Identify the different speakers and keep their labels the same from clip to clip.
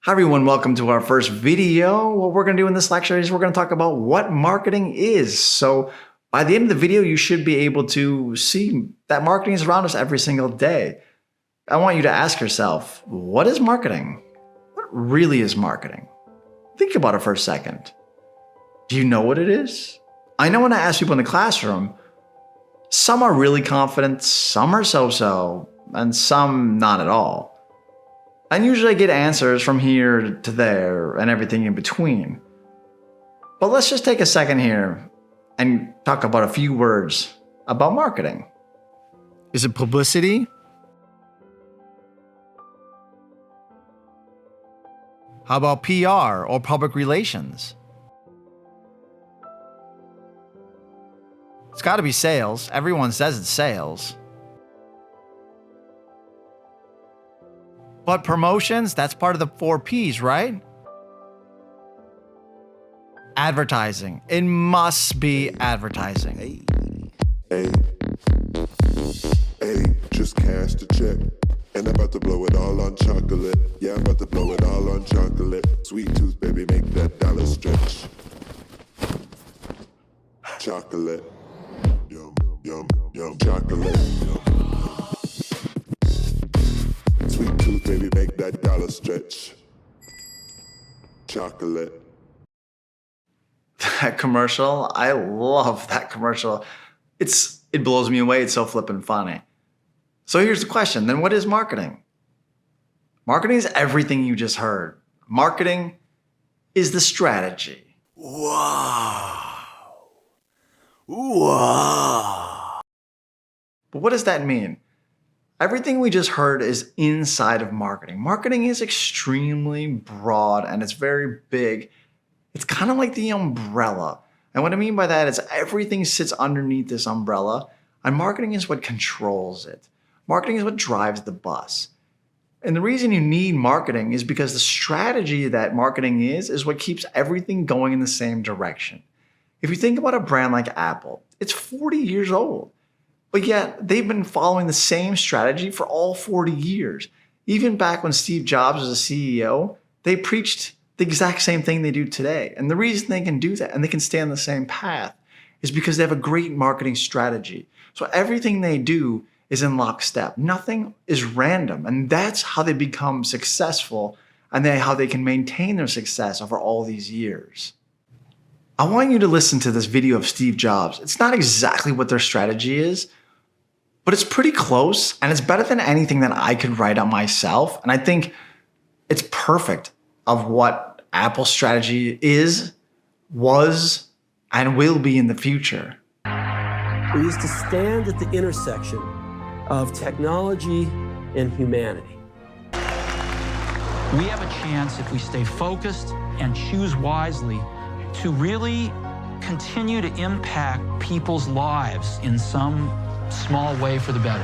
Speaker 1: Hi everyone, welcome to our first video. What we're going to do in this lecture is we're going to talk about what marketing is. So by the end of the video, you should be able to see that marketing is around us every single day. I want you to ask yourself, what is marketing? What really is marketing? Think about it for a second. Do you know what it is? I know when I ask people in the classroom, some are really confident, some are so-so, and some not at all. And usually I get answers from here to there and everything in between. But let's just take a second here and talk about a few words about marketing. Is it publicity? How about PR or public relations? It's got to be sales. Everyone says it's sales. But promotions, that's part of the 4 Ps, right? Advertising. It must be advertising.
Speaker 2: Hey, just cashed a check. And I'm about to blow it all on chocolate. Yeah, I'm about to blow it all on chocolate. Sweet tooth, baby, make that dollar stretch. Chocolate. Yum, yum, yum, chocolate. Sweet tooth, baby, make that dollar stretch. Chocolate.
Speaker 1: That commercial, I love that commercial. It blows me away. It's so flippin' funny. So here's the question, then what is marketing? Marketing is everything you just heard. Marketing is the strategy. Wow. Wow. But what does that mean? Everything we just heard is inside of marketing. Marketing is extremely broad and it's very big. It's kind of like the umbrella. And what I mean by that is everything sits underneath this umbrella, and marketing is what controls it. Marketing is what drives the bus. And the reason you need marketing is because the strategy that marketing is what keeps everything going in the same direction. If you think about a brand like Apple, it's 40 years old. But yet, they've been following the same strategy for all 40 years. Even back when Steve Jobs was a CEO, they preached the exact same thing they do today. And the reason they can do that and they can stay on the same path is because they have a great marketing strategy. So everything they do is in lockstep. Nothing is random. And that's how they become successful and how they can maintain their success over all these years. I want you to listen to this video of Steve Jobs. It's not exactly what their strategy is, but it's pretty close and it's better than anything that I could write out myself. And I think it's perfect of what Apple's strategy is, was, and will be in the future.
Speaker 3: We used to stand at the intersection of technology and humanity.
Speaker 4: We have a chance, if we stay focused and choose wisely, to really continue to impact people's lives in some small way for the better.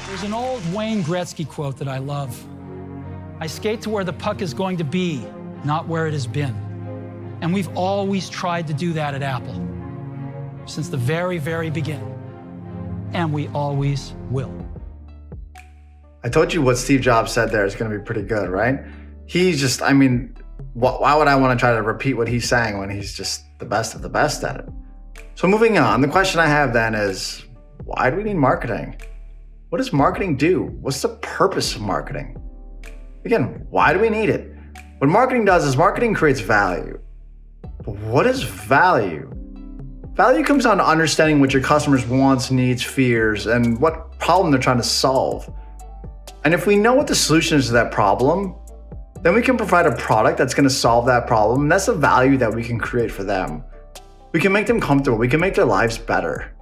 Speaker 5: There's an old Wayne Gretzky quote that I love. I skate to where the puck is going to be, not where it has been. And we've always tried to do that at Apple, since the very, very beginning. And we always will.
Speaker 1: I told you what Steve Jobs said there is going to be pretty good, right? He's just, why would I want to try to repeat what he's saying when he's just the best of the best at it? So moving on, the question I have then is, why do we need marketing? What does marketing do? What's the purpose of marketing? Again, why do we need it? What marketing does is marketing creates value. But what is value? Value comes down to understanding what your customers' wants, needs, fears, and what problem they're trying to solve. And if we know what the solution is to that problem, then we can provide a product that's going to solve that problem, and that's the value that we can create for them. We can make them comfortable, we can make their lives better.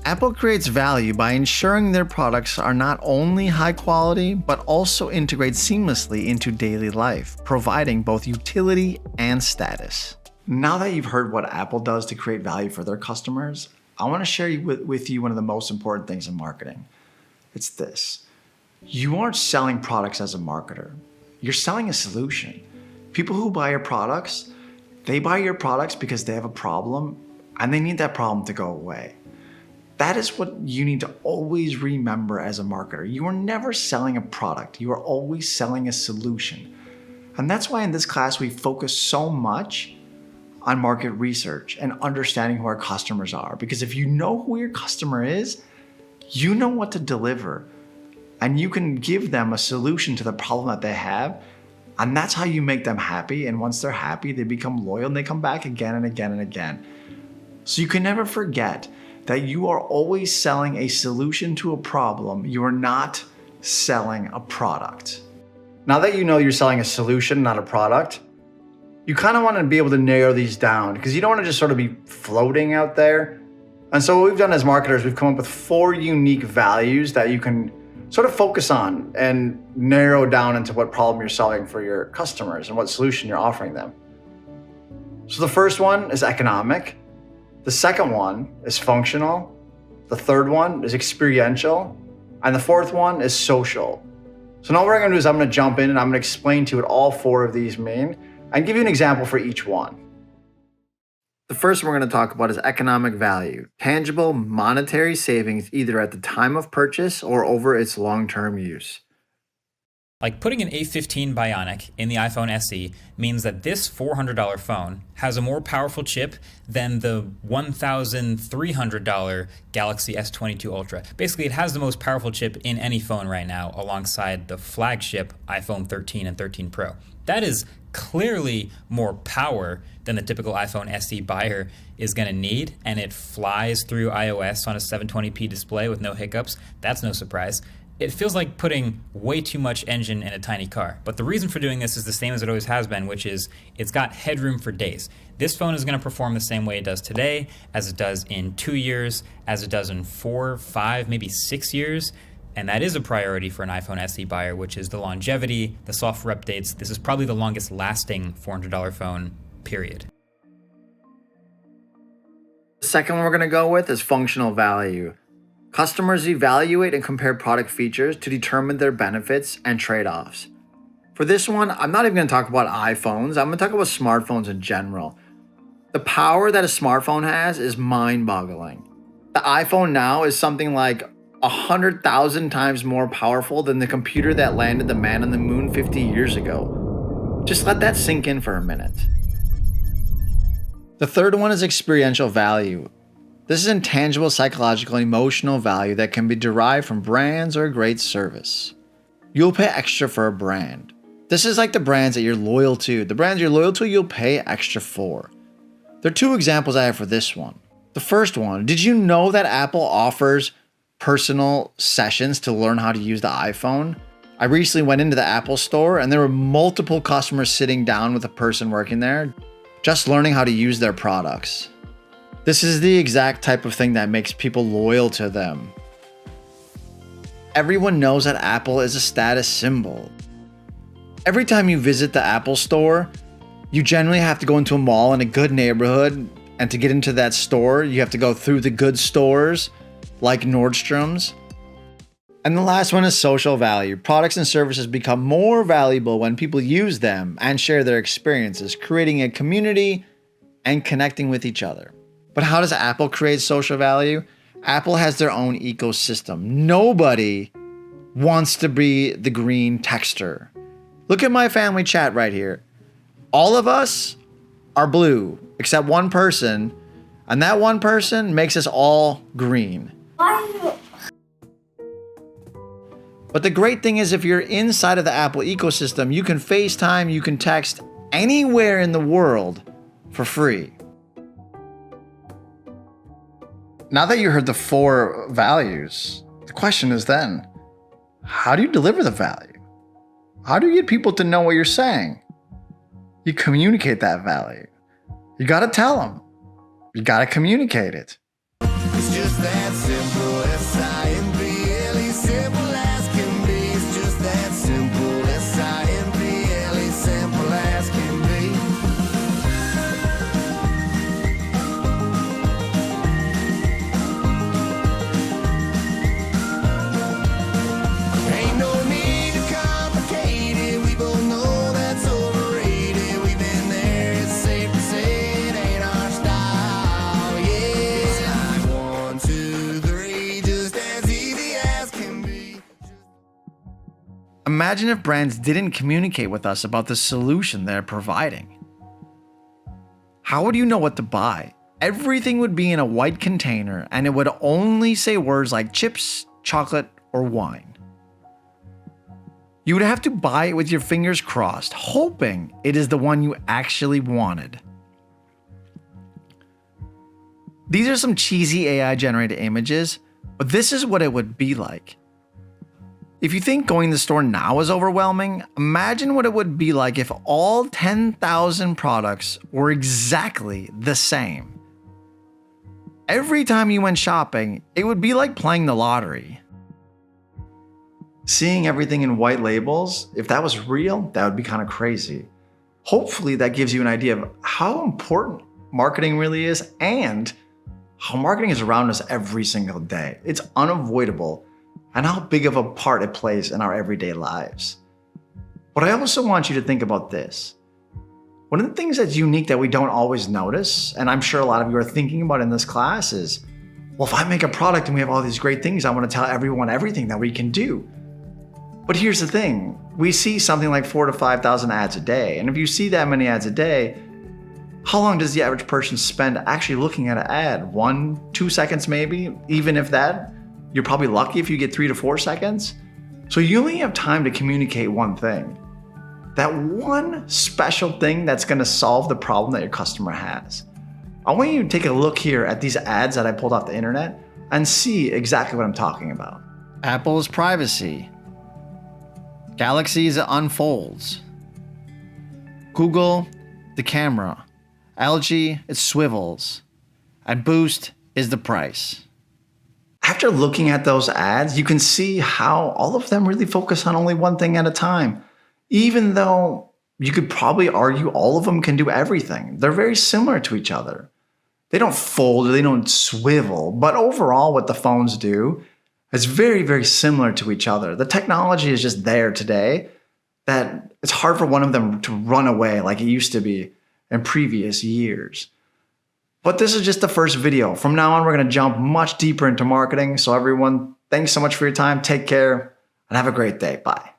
Speaker 1: Apple creates value by ensuring their products are not only high quality, but also integrate seamlessly into daily life, providing both utility and status. Now that you've heard what Apple does to create value for their customers, I want to share with you one of the most important things in marketing. It's this. You aren't selling products as a marketer. You're selling a solution. People who buy your products, they buy your products because they have a problem and they need that problem to go away. That is what you need to always remember as a marketer. You are never selling a product. You are always selling a solution. And that's why in this class, we focus so much on market research and understanding who our customers are. Because if you know who your customer is, you know what to deliver. And you can give them a solution to the problem that they have. And that's how you make them happy. And once they're happy, they become loyal and they come back again and again and again. So you can never forget that you are always selling a solution to a problem. You are not selling a product. Now that you know you're selling a solution, not a product, you kind of want to be able to narrow these down because you don't want to just sort of be floating out there. And so what we've done as marketers, we've come up with 4 unique values that you can sort of focus on and narrow down into what problem you're solving for your customers and what solution you're offering them. So the first one is economic. The second one is functional. The third one is experiential. And the fourth one is social. So now what I'm going to do is I'm going to jump in and I'm going to explain to you what all 4 of these mean and give you an example for each one. The first one we're going to talk about is economic value, tangible monetary savings either at the time of purchase or over its long-term use.
Speaker 6: Like putting an A15 Bionic in the iPhone SE means that this $400 phone has a more powerful chip than the $1,300 Galaxy S22 Ultra. Basically, it has the most powerful chip in any phone right now alongside the flagship iPhone 13 and 13 Pro. That is clearly more power than the typical iPhone SE buyer is going to need, and it flies through iOS on a 720p display with no hiccups. That's no surprise. It feels like putting way too much engine in a tiny car. But the reason for doing this is the same as it always has been, which is it's got headroom for days. This phone is going to perform the same way it does today, as it does in 2 years, as it does in 4, 5, maybe 6 years. And that is a priority for an iPhone SE buyer, which is the longevity, the software updates. This is probably the longest lasting $400 phone, period.
Speaker 1: The second one we're going to go with is functional value. Customers evaluate and compare product features to determine their benefits and trade-offs. For this one, I'm not even going to talk about iPhones. I'm going to talk about smartphones in general. The power that a smartphone has is mind-boggling. The iPhone now is something like 100,000 times more powerful than the computer that landed the man on the moon 50 years ago. Just let that sink in for a minute. The third one is experiential value. This is intangible psychological and emotional value that can be derived from brands or a great service. You'll pay extra for a brand. This is like the brands that you're loyal to. The brands you're loyal to, you'll pay extra for. There are 2 examples I have for this one. The first one, did you know that Apple offers personal sessions to learn how to use the iPhone? I recently went into the Apple store and there were multiple customers sitting down with a person working there, just learning how to use their products. This is the exact type of thing that makes people loyal to them. Everyone knows that Apple is a status symbol. Every time you visit the Apple store, you generally have to go into a mall in a good neighborhood, and to get into that store, you have to go through the good stores like Nordstrom's. And the last one is social value. Products and services become more valuable when people use them and share their experiences, creating a community and connecting with each other. But how does Apple create social value? Apple has their own ecosystem. Nobody wants to be the green texter. Look at my family chat right here. All of us are blue, except one person, and that one person makes us all green. But the great thing is if you're inside of the Apple ecosystem, you can FaceTime, you can text anywhere in the world for free. Now that you heard the 4 values, the question is then, how do you deliver the value? How do you get people to know what you're saying? You communicate that value. You got to tell them. You got to communicate it.
Speaker 7: It's just that simple, S-I-M-P-L-E, simple as can be. It's just that simple, S-I-M-P-L-E, simple as can be. Ain't no need to complicate it, we both know that's overrated. We've been there, it's safe to say it ain't our style, yeah. It's like 1, 2, 3.
Speaker 1: Imagine if brands didn't communicate with us about the solution they're providing. How would you know what to buy? Everything would be in a white container and it would only say words like chips, chocolate, or wine. You would have to buy it with your fingers crossed, hoping it is the one you actually wanted. These are some cheesy AI generated images, but this is what it would be like. If you think going to the store now is overwhelming, imagine what it would be like if all 10,000 products were exactly the same. Every time you went shopping, it would be like playing the lottery. Seeing everything in white labels, if that was real, that would be kind of crazy. Hopefully that gives you an idea of how important marketing really is and how marketing is around us every single day. It's unavoidable, and how big of a part it plays in our everyday lives. But I also want you to think about this. One of the things that's unique that we don't always notice, and I'm sure a lot of you are thinking about in this class is, well, if I make a product and we have all these great things, I want to tell everyone everything that we can do. But here's the thing, we see something like 4,000 to 5,000 ads a day. And if you see that many ads a day, how long does the average person spend actually looking at an ad? 1, 2 seconds maybe? Even if that, you're probably lucky if you get 3 to 4 seconds. So you only have time to communicate one thing. That one special thing that's gonna solve the problem that your customer has. I want you to take a look here at these ads that I pulled off the internet and see exactly what I'm talking about. Apple's privacy. Galaxy's unfolds. Google, the camera. LG, it swivels. And Boost is the price. After looking at those ads, you can see how all of them really focus on only one thing at a time. Even though you could probably argue all of them can do everything. They're very similar to each other. They don't fold or they don't swivel, but overall what the phones do is very, very similar to each other. The technology is just there today that it's hard for one of them to run away like it used to be in previous years. But this is just the first video. From now on, we're going to jump much deeper into marketing. So everyone, thanks so much for your time. Take care and have a great day. Bye.